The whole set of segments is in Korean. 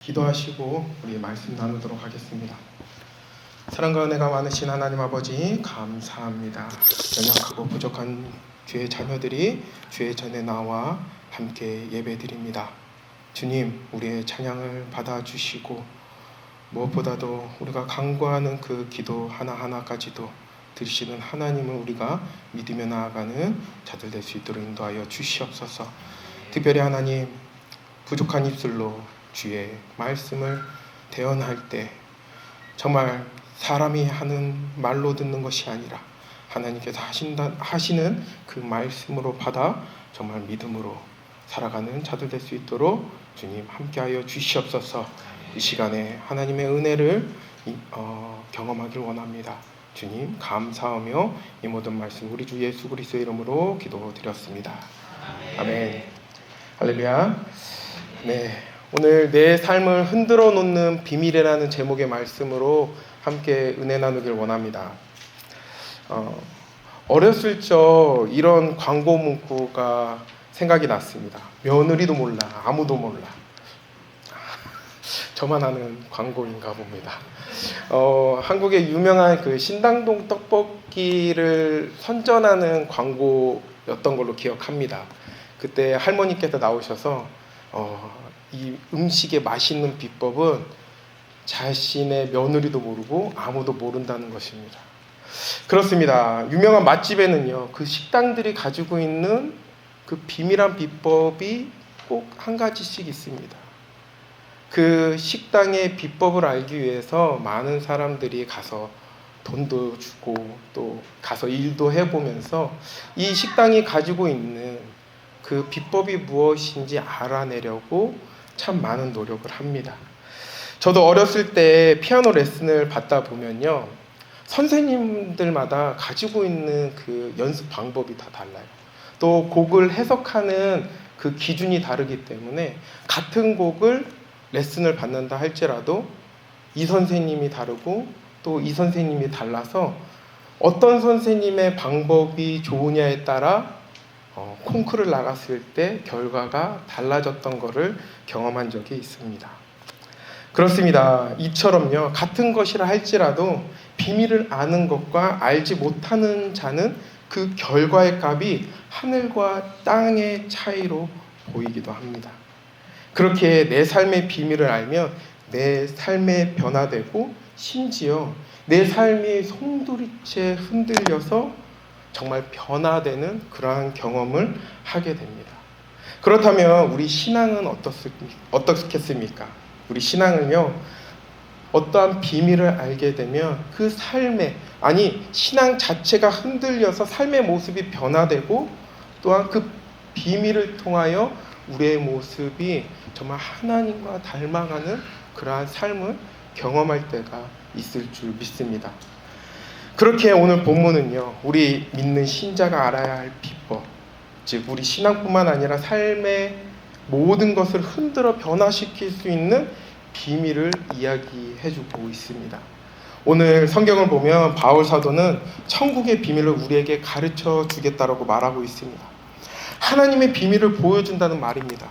기도하시고 우리 말씀 나누도록 하겠습니다. 사랑과 은혜가 많으신 하나님 아버지 감사합니다. 연약하고 부족한 주의 자녀들이 주의 전에 나와 함께 예배드립니다. 주님, 우리의 찬양을 받아주시고 무엇보다도 우리가 간구하는 그 기도 하나하나까지도 들으시는 하나님을 우리가 믿으며 나아가는 자들 될 수 있도록 인도하여 주시옵소서. 특별히 하나님, 부족한 입술로 주의 말씀을 대언할 때 정말 사람이 하는 말로 듣는 것이 아니라 하나님께서 하시는 그 말씀으로 받아 정말 믿음으로 살아가는 자들 될 수 있도록 주님 함께하여 주시옵소서. 이 시간에 하나님의 은혜를 경험하길 원합니다. 주님 감사하며 이 모든 말씀 우리 주 예수 그리스도의 이름으로 기도드렸습니다. 아멘. 할렐루야. 네. 오늘 내 삶을 흔들어 놓는 비밀이라는 제목의 말씀으로 함께 은혜 나누길 원합니다. 어렸을 적 이런 광고 문구가 생각이 났습니다. 며느리도 몰라, 아무도 몰라. 저만 아는 광고인가 봅니다. 한국의 유명한 그 신당동 떡볶이를 선전하는 광고였던 걸로 기억합니다. 그때 할머니께서 나오셔서 이 음식의 맛있는 비법은 자신의 며느리도 모르고 아무도 모른다는 것입니다. 그렇습니다. 유명한 맛집에는요, 그 식당들이 가지고 있는 그 비밀한 비법이 꼭 한 가지씩 있습니다. 그 식당의 비법을 알기 위해서 많은 사람들이 가서 돈도 주고 또 가서 일도 해보면서 이 식당이 가지고 있는 그 비법이 무엇인지 알아내려고 참 많은 노력을 합니다. 저도 어렸을 때 피아노 레슨을 받다 보면요, 선생님들마다 가지고 있는 그 연습 방법이 다 달라요. 또 곡을 해석하는 그 기준이 다르기 때문에 같은 곡을 레슨을 받는다 할지라도 이 선생님이 다르고 또 이 선생님이 달라서 어떤 선생님의 방법이 좋으냐에 따라 콩쿠르를 나갔을 때 결과가 달라졌던 것을 경험한 적이 있습니다. 그렇습니다. 이처럼요, 같은 것이라 할지라도 비밀을 아는 것과 알지 못하는 자는 그 결과의 값이 하늘과 땅의 차이로 보이기도 합니다. 그렇게 내 삶의 비밀을 알면 내 삶에 변화되고 심지어 내 삶이 송두리째 흔들려서 정말 변화되는 그러한 경험을 하게 됩니다. 그렇다면 우리 신앙은 어떻겠습니까? 우리 신앙은요, 어떠한 비밀을 알게 되면 그 삶에, 아니 신앙 자체가 흔들려서 삶의 모습이 변화되고 또한 그 비밀을 통하여 우리의 모습이 정말 하나님과 닮아가는 그러한 삶을 경험할 때가 있을 줄 믿습니다. 그렇게 오늘 본문은요, 우리 믿는 신자가 알아야 할 비법, 즉 우리 신앙뿐만 아니라 삶의 모든 것을 흔들어 변화시킬 수 있는 비밀을 이야기해주고 있습니다. 오늘 성경을 보면 바울 사도는 천국의 비밀을 우리에게 가르쳐 주겠다라고 말하고 있습니다. 하나님의 비밀을 보여준다는 말입니다.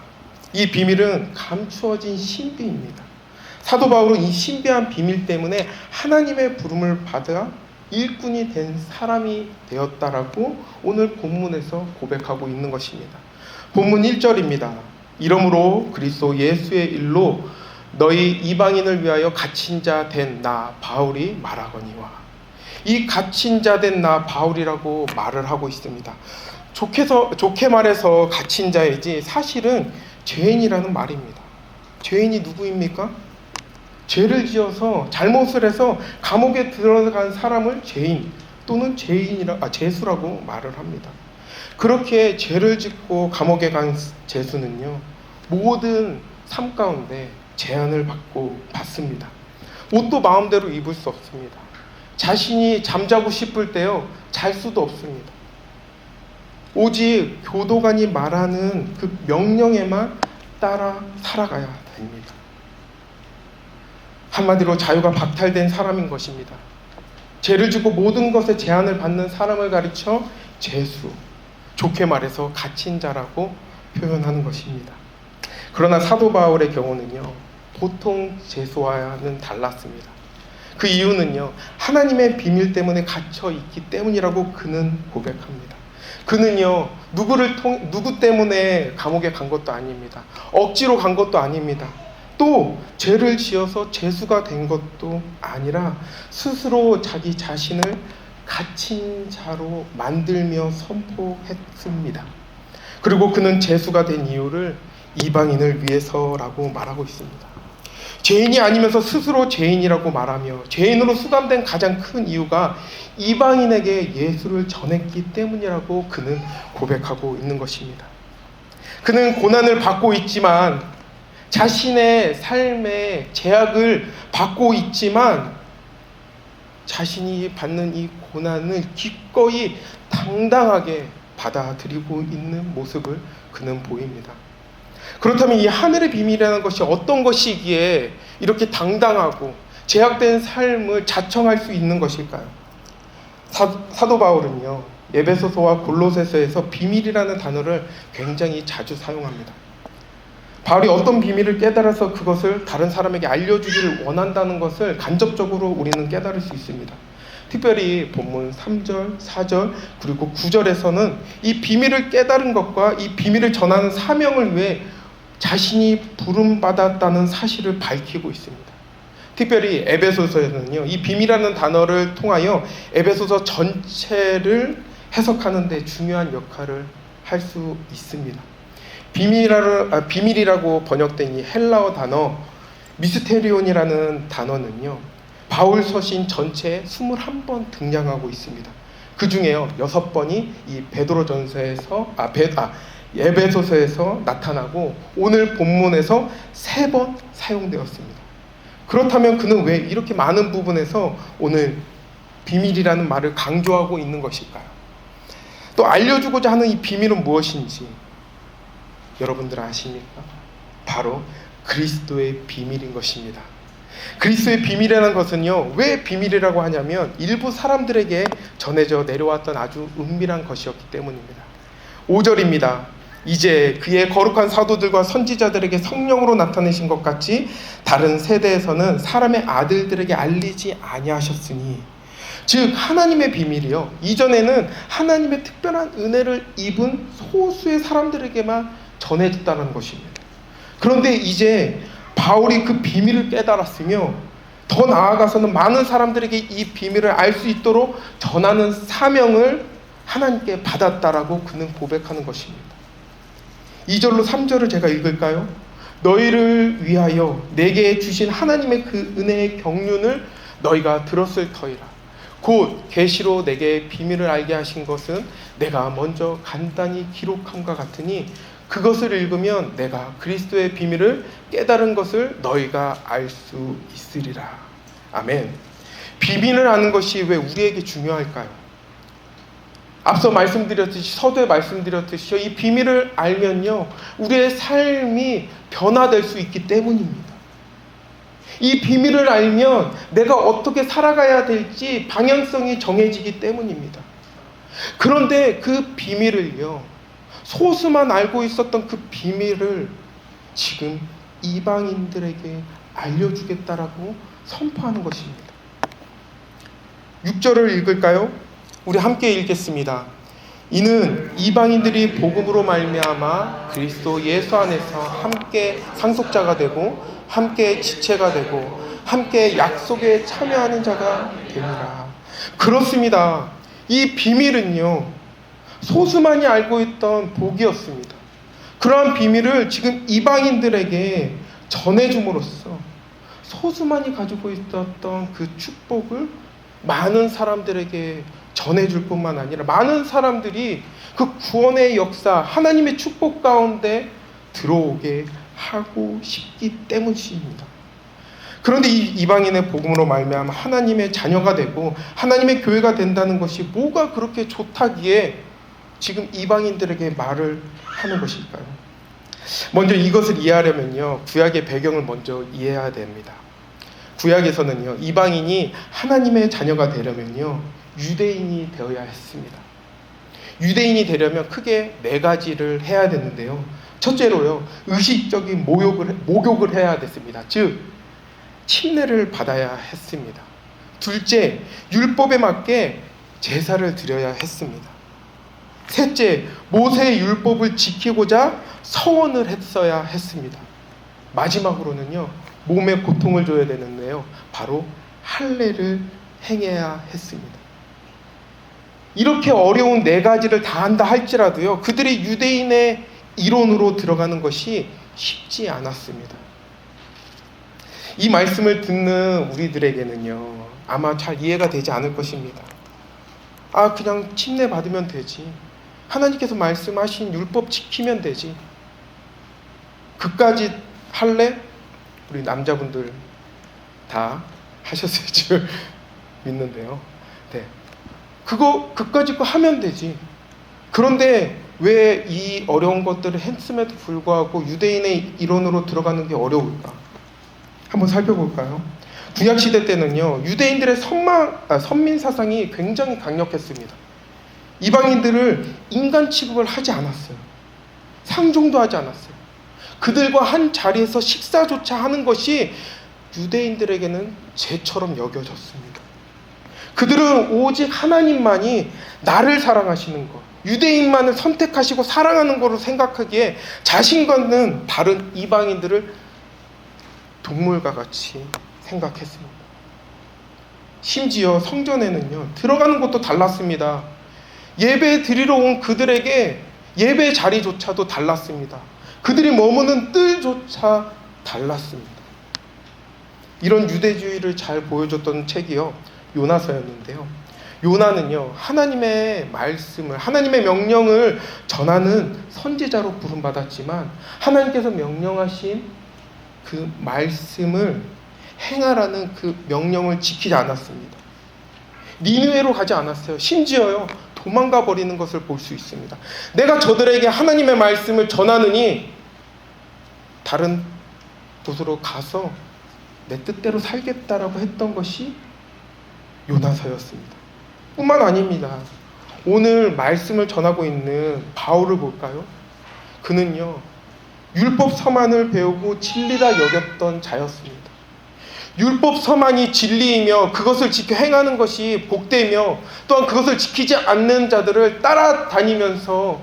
이 비밀은 감추어진 신비입니다. 사도 바울은 이 신비한 비밀 때문에 하나님의 부름을 받아 일꾼이 된 사람이 되었다라고 오늘 본문에서 고백하고 있는 것입니다. 본문 1절입니다. 이러므로 그리스도 예수의 일로 너희 이방인을 위하여 갇힌 자 된 나 바울이 말하거니와. 이 갇힌 자 된 나 바울이라고 말을 하고 있습니다. 좋게 말해서 갇힌 자이지 사실은 죄인이라는 말입니다. 죄인이 누구입니까? 죄를 지어서 잘못을 해서 감옥에 들어간 사람을 죄인 또는 죄수라고 말을 합니다. 그렇게 죄를 짓고 감옥에 간 죄수는요, 모든 삶 가운데 제한을 받습니다. 옷도 마음대로 입을 수 없습니다. 자신이 잠자고 싶을 때요, 잘 수도 없습니다. 오직 교도관이 말하는 그 명령에만 따라 살아가야 됩니다. 한마디로 자유가 박탈된 사람인 것입니다. 죄를 짓고 모든 것에 제한을 받는 사람을 가르쳐 죄수, 좋게 말해서 갇힌 자라고 표현하는 것입니다. 그러나 사도 바울의 경우는요, 보통 제수와는 달랐습니다. 그 이유는요, 하나님의 비밀 때문에 갇혀 있기 때문이라고 그는 고백합니다. 그는요, 누구 때문에 감옥에 간 것도 아닙니다. 억지로 간 것도 아닙니다. 또 죄를 지어서 죄수가 된 것도 아니라 스스로 자기 자신을 갇힌 자로 만들며 선포했습니다. 그리고 그는 죄수가 된 이유를 이방인을 위해서라고 말하고 있습니다. 죄인이 아니면서 스스로 죄인이라고 말하며 죄인으로 수감된 가장 큰 이유가 이방인에게 예수를 전했기 때문이라고 그는 고백하고 있는 것입니다. 그는 고난을 받고 있지만, 자신의 삶에 제약을 받고 있지만, 자신이 받는 이 고난을 기꺼이 당당하게 받아들이고 있는 모습을 그는 보입니다. 그렇다면 이 하늘의 비밀이라는 것이 어떤 것이기에 이렇게 당당하고 제약된 삶을 자청할 수 있는 것일까요? 사도 바울은요, 에베소서와 골로새서에서 비밀이라는 단어를 굉장히 자주 사용합니다. 바울이 어떤 비밀을 깨달아서 그것을 다른 사람에게 알려주기를 원한다는 것을 간접적으로 우리는 깨달을 수 있습니다. 특별히 본문 3절, 4절, 그리고 9절에서는 이 비밀을 깨달은 것과 이 비밀을 전하는 사명을 위해 자신이 부름받았다는 사실을 밝히고 있습니다. 특별히 에베소서에는요, 이 비밀이라는 단어를 통하여 에베소서 전체를 해석하는 데 중요한 역할을 할 수 있습니다. 비밀이라고 번역된 이 헬라어 단어 미스테리온이라는 단어는요, 바울 서신 전체에 21번 등장하고 있습니다. 그 중에요 6번이 이 에베소서에서 나타나고 오늘 본문에서 3번 사용되었습니다. 그렇다면 그는 왜 이렇게 많은 부분에서 오늘 비밀이라는 말을 강조하고 있는 것일까요? 또 알려주고자 하는 이 비밀은 무엇인지 여러분들 아십니까? 바로 그리스도의 비밀인 것입니다. 그리스도의 비밀이라는 것은요, 왜 비밀이라고 하냐면 일부 사람들에게 전해져 내려왔던 아주 은밀한 것이었기 때문입니다. 5절입니다. 이제 그의 거룩한 사도들과 선지자들에게 성령으로 나타내신 것 같이 다른 세대에서는 사람의 아들들에게 알리지 아니하셨으니, 즉 하나님의 비밀이요, 이전에는 하나님의 특별한 은혜를 입은 소수의 사람들에게만 전해졌다는 것입니다. 그런데 이제 바울이 그 비밀을 깨달았으며 더 나아가서는 많은 사람들에게 이 비밀을 알 수 있도록 전하는 사명을 하나님께 받았다라고 그는 고백하는 것입니다. 2절로 3절을 제가 읽을까요? 너희를 위하여 내게 주신 하나님의 그 은혜의 경륜을 너희가 들었을 터이라. 곧 계시로 내게 비밀을 알게 하신 것은 내가 먼저 간단히 기록함과 같으니 그것을 읽으면 내가 그리스도의 비밀을 깨달은 것을 너희가 알 수 있으리라. 아멘. 비밀을 아는 것이 왜 우리에게 중요할까요? 앞서 말씀드렸듯이, 서두에 말씀드렸듯이 이 비밀을 알면요, 우리의 삶이 변화될 수 있기 때문입니다. 이 비밀을 알면 내가 어떻게 살아가야 될지 방향성이 정해지기 때문입니다. 그런데 그 비밀을요, 소수만 알고 있었던 그 비밀을 지금 이방인들에게 알려주겠다라고 선포하는 것입니다. 6절을 읽을까요? 우리 함께 읽겠습니다. 이는 이방인들이 복음으로 말미암아 그리스도 예수 안에서 함께 상속자가 되고 함께 지체가 되고 함께 약속에 참여하는 자가 되니라. 그렇습니다. 이 비밀은요, 소수만이 알고 있던 복이었습니다. 그러한 비밀을 지금 이방인들에게 전해줌으로써 소수만이 가지고 있었던 그 축복을 많은 사람들에게 전해줄 뿐만 아니라 많은 사람들이 그 구원의 역사, 하나님의 축복 가운데 들어오게 하고 싶기 때문입니다. 그런데 이 이방인의 복음으로 말미암아 하나님의 자녀가 되고 하나님의 교회가 된다는 것이 뭐가 그렇게 좋다기에 지금 이방인들에게 말을 하는 것일까요? 먼저 이것을 이해하려면요, 구약의 배경을 먼저 이해해야 됩니다. 구약에서는요, 이방인이 하나님의 자녀가 되려면요, 유대인이 되어야 했습니다. 유대인이 되려면 크게 4가지를 해야 되는데요, 첫째로요, 의식적인 목욕을 해야 됐습니다. 즉 침례를 받아야 했습니다. 둘째, 율법에 맞게 제사를 드려야 했습니다. 셋째, 모세의 율법을 지키고자 서원을 했어야 했습니다. 마지막으로는요, 몸에 고통을 줘야 되는데요, 바로 할례를 행해야 했습니다. 이렇게 어려운 네 가지를 다 한다 할지라도요, 그들이 유대인의 이론으로 들어가는 것이 쉽지 않았습니다. 이 말씀을 듣는 우리들에게는요, 아마 잘 이해가 되지 않을 것입니다. 그냥 침례 받으면 되지, 하나님께서 말씀하신 율법 지키면 되지, 그까지 할래? 우리 남자분들 다 하셨을 줄 믿는데요. 네. 그까지 거 하면 되지. 그런데 왜 이 어려운 것들을 했음에도 불구하고 유대인의 이론으로 들어가는 게 어려울까? 한번 살펴볼까요? 구약시대 때는요, 유대인들의 선민 사상이 굉장히 강력했습니다. 이방인들을 인간 취급을 하지 않았어요. 상종도 하지 않았어요. 그들과 한 자리에서 식사조차 하는 것이 유대인들에게는 죄처럼 여겨졌습니다. 그들은 오직 하나님만이 나를 사랑하시는 것, 유대인만을 선택하시고 사랑하는 것으로 생각하기에 자신과는 다른 이방인들을 동물과 같이 생각했습니다. 심지어 성전에는요, 들어가는 것도 달랐습니다. 예배 드리러 온 그들에게 예배 자리조차도 달랐습니다. 그들이 머무는 뜰조차 달랐습니다. 이런 유대주의를 잘 보여줬던 책이요, 요나서였는데요. 요나는요, 하나님의 말씀을, 하나님의 명령을 전하는 선지자로 부름받았지만 하나님께서 명령하신 그 말씀을 행하라는 그 명령을 지키지 않았습니다. 니느웨로 가지 않았어요. 심지어요, 도망가 버리는 것을 볼 수 있습니다. 내가 저들에게 하나님의 말씀을 전하느니 다른 곳으로 가서 내 뜻대로 살겠다라고 했던 것이 요나서였습니다. 뿐만 아닙니다. 오늘 말씀을 전하고 있는 바울을 볼까요? 그는요, 율법 서만을 배우고 진리라 여겼던 자였습니다. 율법 서만이 진리이며 그것을 지켜 행하는 것이 복되며 또한 그것을 지키지 않는 자들을 따라다니면서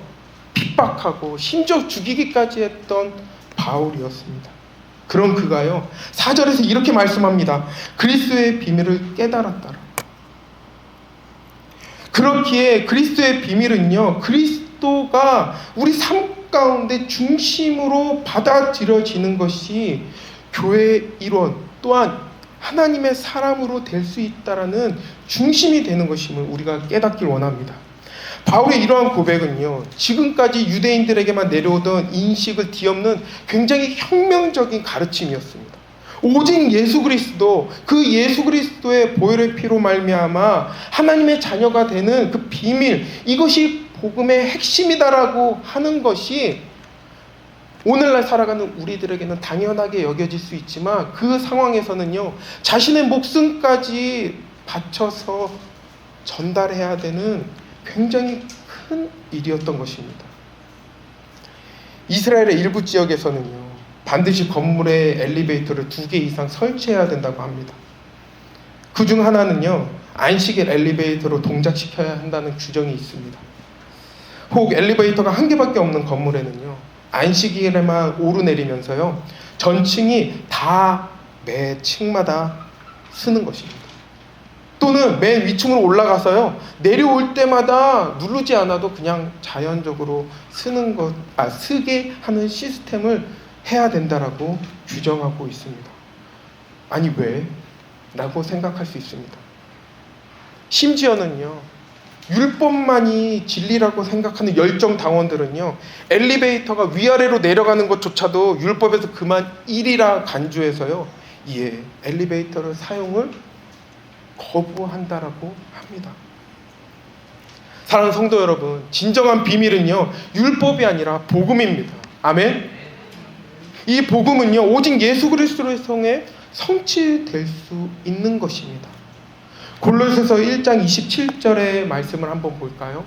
핍박하고 심지어 죽이기까지 했던 바울이었습니다. 그런 그가요, 4절에서 이렇게 말씀합니다. 그리스도의 비밀을 깨달았다라. 그렇기에 그리스도의 비밀은요, 그리스도가 우리 삶 가운데 중심으로 받아들여지는 것이 교회의 일원 또한 하나님의 사람으로 될 수 있다라는 중심이 되는 것임을 우리가 깨닫길 원합니다. 바울의 이러한 고백은요, 지금까지 유대인들에게만 내려오던 인식을 뒤엎는 굉장히 혁명적인 가르침이었습니다. 오직 예수 그리스도, 그 예수 그리스도의 보혈의 피로 말미암아 하나님의 자녀가 되는 그 비밀, 이것이 복음의 핵심이다라고 하는 것이 오늘날 살아가는 우리들에게는 당연하게 여겨질 수 있지만 그 상황에서는요, 자신의 목숨까지 바쳐서 전달해야 되는 굉장히 큰 일이었던 것입니다. 이스라엘의 일부 지역에서는요, 반드시 건물에 엘리베이터를 2개 이상 설치해야 된다고 합니다. 그 중 하나는요, 안식일 엘리베이터로 동작시켜야 한다는 규정이 있습니다. 혹 엘리베이터가 1개밖에 없는 건물에는요, 안식일에만 오르내리면서요, 전층이 다 매 층마다 쓰는 것입니다. 또는 맨 위층으로 올라가서요, 내려올 때마다 누르지 않아도 그냥 자연적으로 쓰게 하는 시스템을 해야 된다라고 규정하고 있습니다. 아니 왜? 라고 생각할 수 있습니다. 심지어는요, 율법만이 진리라고 생각하는 열정 당원들은요, 엘리베이터가 위아래로 내려가는 것조차도 율법에서 그만 일이라 간주해서요, 엘리베이터를 사용을 거부한다라고 합니다. 사랑하는 성도 여러분, 진정한 비밀은요, 율법이 아니라 복음입니다. 아멘. 이 복음은요, 오직 예수 그리스도를 통해 성취될 수 있는 것입니다. 골로새서 1장 27절의 말씀을 한번 볼까요?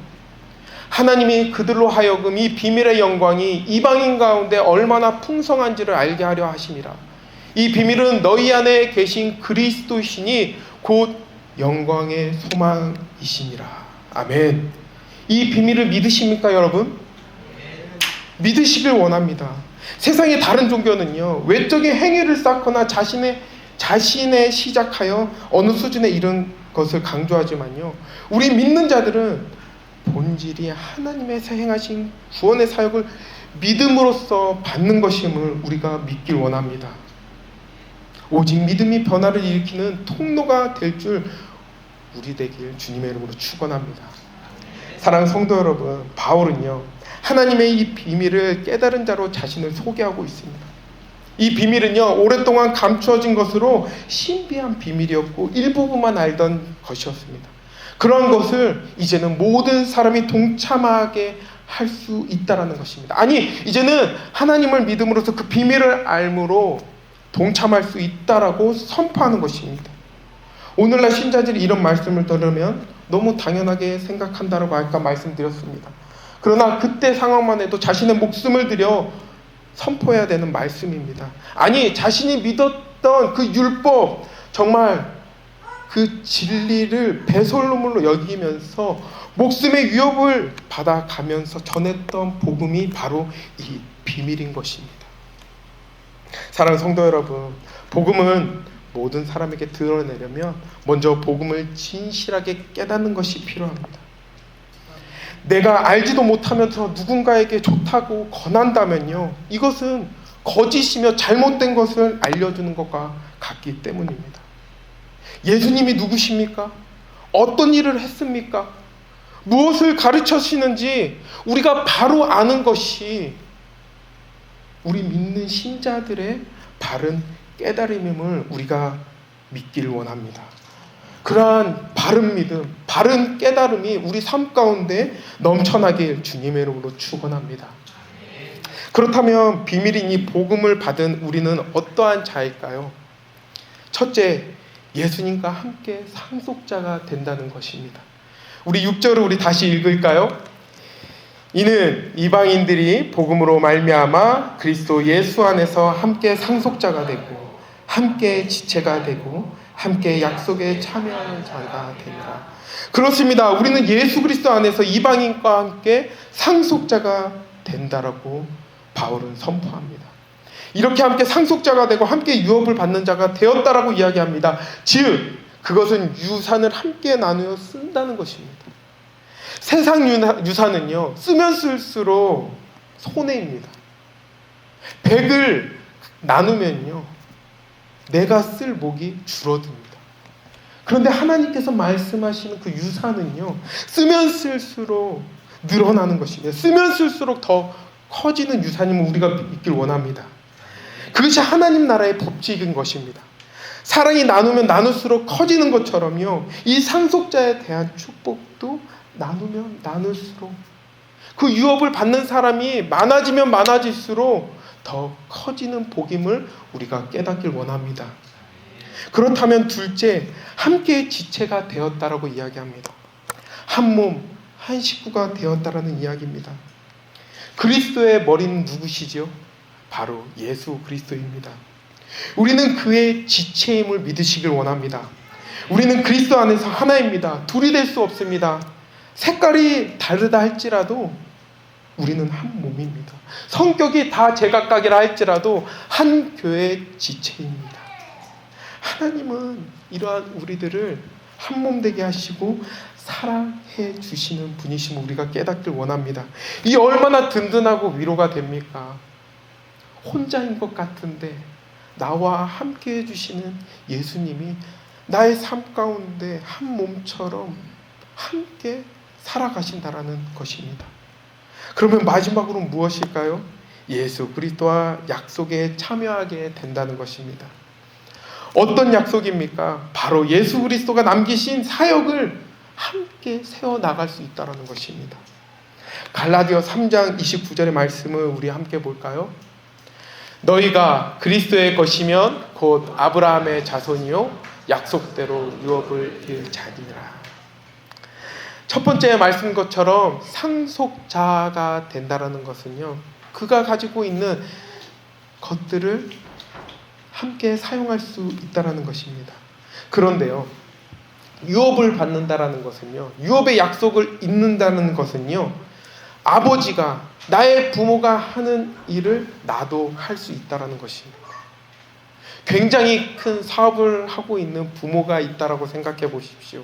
하나님이 그들로 하여금 이 비밀의 영광이 이방인 가운데 얼마나 풍성한지를 알게 하려 하심이라. 이 비밀은 너희 안에 계신 그리스도시니 곧 영광의 소망이시니라. 아멘. 이 비밀을 믿으십니까, 여러분? 믿으시길 원합니다. 세상의 다른 종교는요, 외적인 행위를 쌓거나 자신의 시작하여 어느 수준에 이른 것을 강조하지만요, 우리 믿는 자들은 본질이 하나님의 행하신 구원의 사역을 믿음으로써 받는 것임을 우리가 믿길 원합니다. 오직 믿음이 변화를 일으키는 통로가 될 줄 우리 되길 주님의 이름으로 축원합니다. 사랑하는 성도 여러분, 바울은요, 하나님의 이 비밀을 깨달은 자로 자신을 소개하고 있습니다. 이 비밀은요, 오랫동안 감추어진 것으로 신비한 비밀이었고 일부분만 알던 것이었습니다. 그런 것을 이제는 모든 사람이 동참하게 할 수 있다라는 것입니다. 아니, 이제는 하나님을 믿음으로써 그 비밀을 알므로 동참할 수 있다라고 선포하는 것입니다. 오늘날 신자들이 이런 말씀을 들으면 너무 당연하게 생각한다라고 아까 말씀드렸습니다. 그러나 그때 상황만 해도 자신의 목숨을 들여 선포해야 되는 말씀입니다. 아니, 자신이 믿었던 그 율법, 정말 그 진리를 배설물로 여기면서 목숨의 위협을 받아가면서 전했던 복음이 바로 이 비밀인 것입니다. 사랑하는 성도 여러분, 복음은 모든 사람에게 드러내려면 먼저 복음을 진실하게 깨닫는 것이 필요합니다. 내가 알지도 못하면서 누군가에게 좋다고 권한다면요, 이것은 거짓이며 잘못된 것을 알려주는 것과 같기 때문입니다. 예수님이 누구십니까? 어떤 일을 했습니까? 무엇을 가르치시는지 우리가 바로 아는 것이 우리 믿는 신자들의 바른 깨달음임을 우리가 믿기를 원합니다. 그러한 바른 믿음, 바른 깨달음이 우리 삶 가운데 넘쳐나길 주님의 이름으로 축원합니다. 그렇다면 비밀인 이 복음을 받은 우리는 어떠한 자일까요? 첫째, 예수님과 함께 상속자가 된다는 것입니다. 우리 6절을 우리 다시 읽을까요? 이는 이방인들이 복음으로 말미암아 그리스도 예수 안에서 함께 상속자가 되고 함께 지체가 되고 함께 약속에 참여하는 자가 되리라. 그렇습니다. 우리는 예수 그리스도 안에서 이방인과 함께 상속자가 된다라고 바울은 선포합니다. 이렇게 함께 상속자가 되고 함께 유업을 받는 자가 되었다라고 이야기합니다. 즉 그것은 유산을 함께 나누어 쓴다는 것입니다. 세상 유산은요, 쓰면 쓸수록 손해입니다. 100을 나누면요, 내가 쓸 목이 줄어듭니다. 그런데 하나님께서 말씀하시는 그 유산은요, 쓰면 쓸수록 늘어나는 것입니다. 쓰면 쓸수록 더 커지는 유산임을 우리가 믿길 원합니다. 그것이 하나님 나라의 법칙인 것입니다. 사랑이 나누면 나눌수록 커지는 것처럼요, 이 상속자에 대한 축복도 나누면 나눌수록 그 유업을 받는 사람이 많아지면 많아질수록 더 커지는 복임을 우리가 깨닫길 원합니다. 그렇다면 둘째, 함께 지체가 되었다라고 이야기합니다. 한 몸, 한 식구가 되었다라는 이야기입니다. 그리스도의 머리는 누구시죠? 바로 예수 그리스도입니다. 우리는 그의 지체임을 믿으시길 원합니다. 우리는 그리스도 안에서 하나입니다. 둘이 될 수 없습니다. 색깔이 다르다 할지라도 우리는 한 몸입니다. 성격이 다 제각각이라 할지라도 한 교회의 지체입니다. 하나님은 이러한 우리들을 한 몸 되게 하시고 사랑해 주시는 분이심을 우리가 깨닫길 원합니다. 이 얼마나 든든하고 위로가 됩니까? 혼자인 것 같은데 나와 함께 해주시는 예수님이 나의 삶 가운데 한 몸처럼 함께 살아가신다라는 것입니다. 그러면 마지막으로 무엇일까요? 예수 그리스도와 약속에 참여하게 된다는 것입니다. 어떤 약속입니까? 바로 예수 그리스도가 남기신 사역을 함께 세워나갈 수 있다는 것입니다. 갈라디아 3장 29절의 말씀을 우리 함께 볼까요? 너희가 그리스도의 것이면 곧 아브라함의 자손이요 약속대로 유업을 이을 자니라. 첫 번째 말씀 것처럼 상속자가 된다라는 것은요, 그가 가지고 있는 것들을 함께 사용할 수 있다라는 것입니다. 그런데요, 유업을 받는다라는 것은요, 유업의 약속을 잇는다는 것은요, 아버지가, 나의 부모가 하는 일을 나도 할 수 있다라는 것입니다. 굉장히 큰 사업을 하고 있는 부모가 있다라고 생각해 보십시오.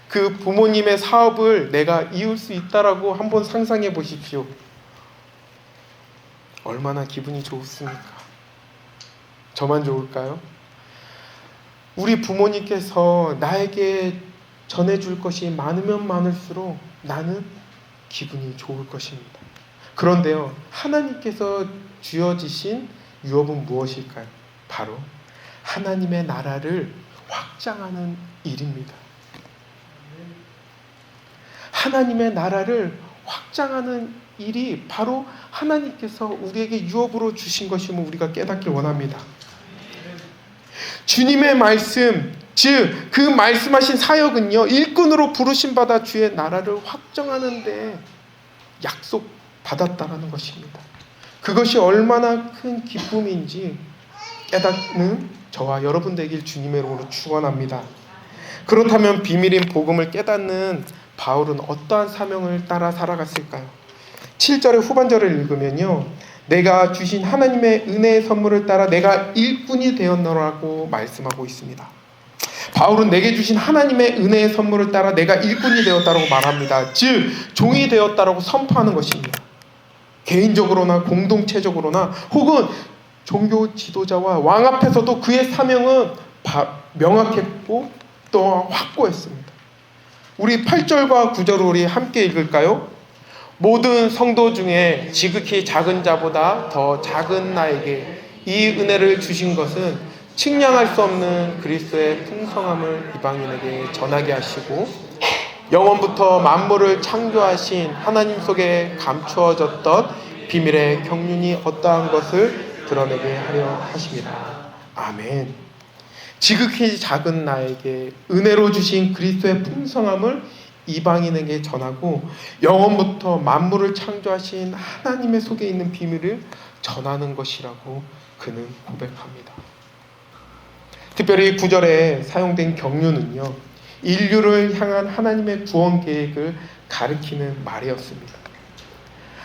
그 부모님의 사업을 내가 이을 수 있다라고 한번 상상해 보십시오. 얼마나 기분이 좋습니까? 저만 좋을까요? 우리 부모님께서 나에게 전해줄 것이 많으면 많을수록 나는 기분이 좋을 것입니다. 그런데요, 하나님께서 주어지신 유업은 무엇일까요? 바로 하나님의 나라를 확장하는 일입니다. 하나님의 나라를 확장하는 일이 바로 하나님께서 우리에게 유업으로 주신 것임을 우리가 깨닫길 원합니다. 주님의 말씀, 즉 그 말씀하신 사역은요, 일꾼으로 부르심 받아 주의 나라를 확정하는 데 약속 받았다라는 것입니다. 그것이 얼마나 큰 기쁨인지 깨닫는 저와 여러분 되길 주님의 이름으로 축원합니다. 그렇다면 비밀인 복음을 깨닫는 바울은 어떠한 사명을 따라 살아갔을까요? 7절의 후반절을 읽으면요, 내가 주신 하나님의 은혜의 선물을 따라 내가 일꾼이 되었노라고 말씀하고 있습니다. 바울은 내게 주신 하나님의 은혜의 선물을 따라 내가 일꾼이 되었다고 말합니다. 즉 종이 되었다고 선포하는 것입니다. 개인적으로나 공동체적으로나 혹은 종교 지도자와 왕 앞에서도 그의 사명은 명확했고 또 확고했습니다. 우리 8절과 9절을 우리 함께 읽을까요? 모든 성도 중에 지극히 작은 자보다 더 작은 나에게 이 은혜를 주신 것은 측량할 수 없는 그리스도의 풍성함을 이방인에게 전하게 하시고 영원부터 만물을 창조하신 하나님 속에 감추어졌던 비밀의 경륜이 어떠한 것을 드러내게 하려 하십니다. 아멘. 지극히 작은 나에게 은혜로 주신 그리스도의 풍성함을 이방인에게 전하고 영원부터 만물을 창조하신 하나님의 속에 있는 비밀을 전하는 것이라고 그는 고백합니다. 특별히 9절에 사용된 경륜은요, 인류를 향한 하나님의 구원 계획을 가리키는 말이었습니다.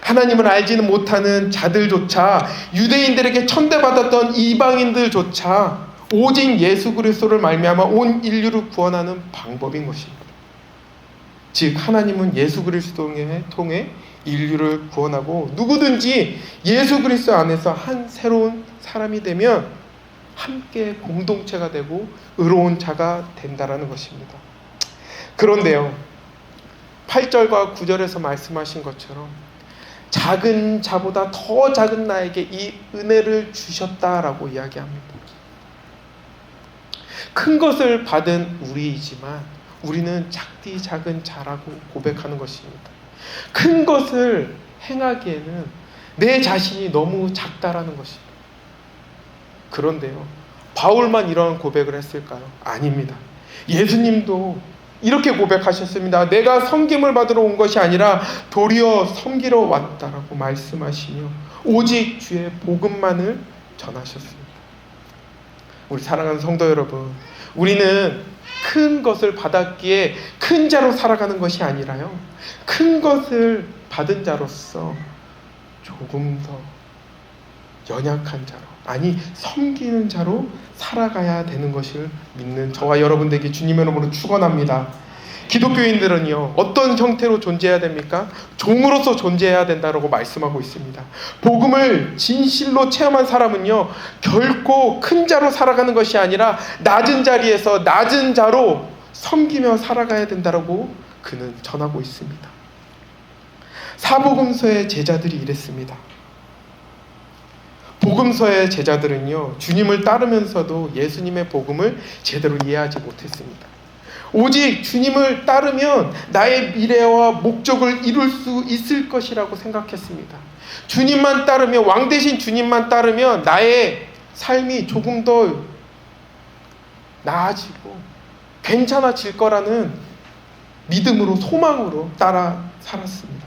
하나님을 알지는 못하는 자들조차, 유대인들에게 천대받았던 이방인들조차 오직 예수 그리스도를 말미암아 온 인류를 구원하는 방법인 것입니다. 즉 하나님은 예수 그리스도를 통해 인류를 구원하고 누구든지 예수 그리스도 안에서 한 새로운 사람이 되면 함께 공동체가 되고 의로운 자가 된다라는 것입니다. 그런데요, 8절과 9절에서 말씀하신 것처럼 작은 자보다 더 작은 나에게 이 은혜를 주셨다라고 이야기합니다. 큰 것을 받은 우리이지만 우리는 작디 작은 자라고 고백하는 것입니다. 큰 것을 행하기에는 내 자신이 너무 작다라는 것입니다. 그런데요, 바울만 이런 고백을 했을까요? 아닙니다. 예수님도 이렇게 고백하셨습니다. 내가 섬김을 받으러 온 것이 아니라 도리어 섬기러 왔다라고 말씀하시며 오직 주의 복음만을 전하셨습니다. 우리 사랑하는 성도 여러분, 우리는 큰 것을 받았기에 큰 자로 살아가는 것이 아니라요, 큰 것을 받은 자로서 조금 더 연약한 자로, 아니 섬기는 자로 살아가야 되는 것을 믿는 저와 여러분 되기 주님의 이름으로 축원합니다. 기독교인들은요, 어떤 형태로 존재해야 됩니까? 종으로서 존재해야 된다고 말씀하고 있습니다. 복음을 진실로 체험한 사람은요, 결코 큰 자로 살아가는 것이 아니라 낮은 자리에서 낮은 자로 섬기며 살아가야 된다고 그는 전하고 있습니다. 사복음서의 제자들이 이랬습니다. 복음서의 제자들은요, 주님을 따르면서도 예수님의 복음을 제대로 이해하지 못했습니다. 오직 주님을 따르면 나의 미래와 목적을 이룰 수 있을 것이라고 생각했습니다. 주님만 따르면, 왕 대신 주님만 따르면 나의 삶이 조금 더 나아지고 괜찮아질 거라는 믿음으로 소망으로 따라 살았습니다.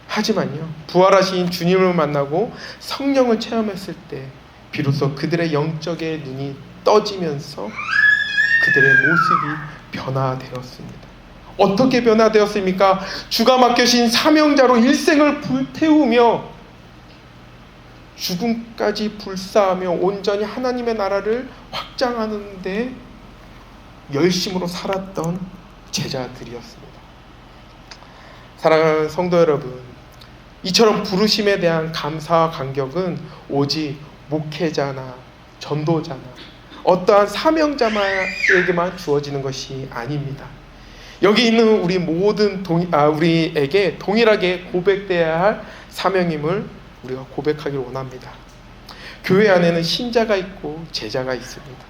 하지만요, 부활하신 주님을 만나고 성령을 체험했을 때 비로소 그들의 영적의 눈이 떠지면서 그들의 모습이 변화되었습니다. 어떻게 변화되었습니까? 주가 맡겨신 사명자로 일생을 불태우며 죽음까지 불사하며 온전히 하나님의 나라를 확장하는 데 열심으로 살았던 제자들이었습니다. 사랑하는 성도 여러분, 이처럼 부르심에 대한 감사와 감격은 오직 목회자나 전도자나 어떠한 사명자에게만 주어지는 것이 아닙니다. 여기 있는 우리 모든 우리에게 동일하게 고백되어야 할 사명임을 우리가 고백하기를 원합니다. 교회 안에는 신자가 있고 제자가 있습니다.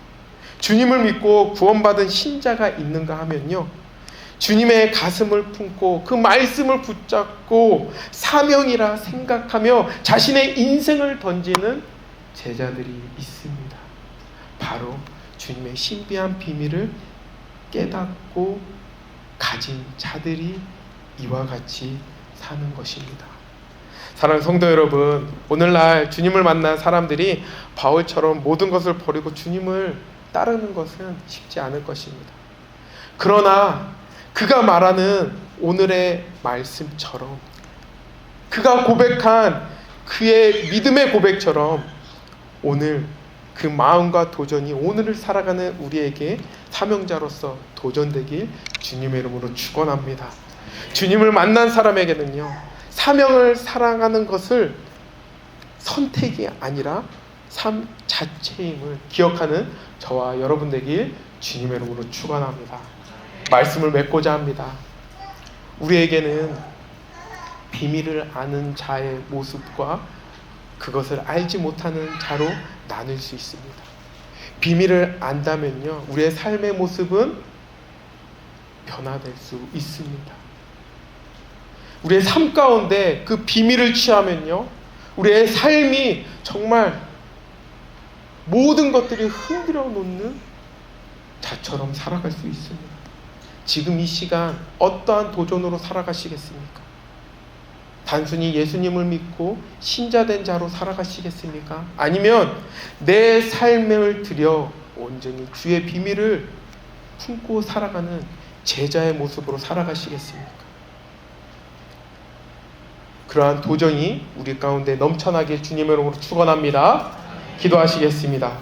주님을 믿고 구원받은 신자가 있는가 하면요, 주님의 가슴을 품고 그 말씀을 붙잡고 사명이라 생각하며 자신의 인생을 던지는 제자들이 있습니다. 바로 주님의 신비한 비밀을 깨닫고 가진 자들이 이와 같이 사는 것입니다. 사랑하는 성도 여러분, 오늘날 주님을 만난 사람들이 바울처럼 모든 것을 버리고 주님을 따르는 것은 쉽지 않을 것입니다. 그러나 그가 말하는 오늘의 말씀처럼, 그가 고백한 그의 믿음의 고백처럼 오늘 그 마음과 도전이 오늘을 살아가는 우리에게 사명자로서 도전되길 주님의 이름으로 축원합니다. 주님을 만난 사람에게는요, 사명을 살아가는 것을 선택이 아니라 삶 자체임을 기억하는 저와 여러분 되길 주님의 이름으로 축원합니다. 말씀을 맺고자 합니다. 우리에게는 비밀을 아는 자의 모습과 그것을 알지 못하는 자로 나눌 수 있습니다. 비밀을 안다면요, 우리의 삶의 모습은 변화될 수 있습니다. 우리의 삶 가운데 그 비밀을 취하면요, 우리의 삶이 정말 모든 것들이 흔들어 놓는 자처럼 살아갈 수 있습니다. 지금 이 시간 어떠한 도전으로 살아가시겠습니까? 단순히 예수님을 믿고 신자된 자로 살아가시겠습니까? 아니면 내 삶을 들여 온전히 주의 비밀을 품고 살아가는 제자의 모습으로 살아가시겠습니까? 그러한 도전이 우리 가운데 넘쳐나게 주님의 이름으로 축원합니다. 기도하시겠습니다.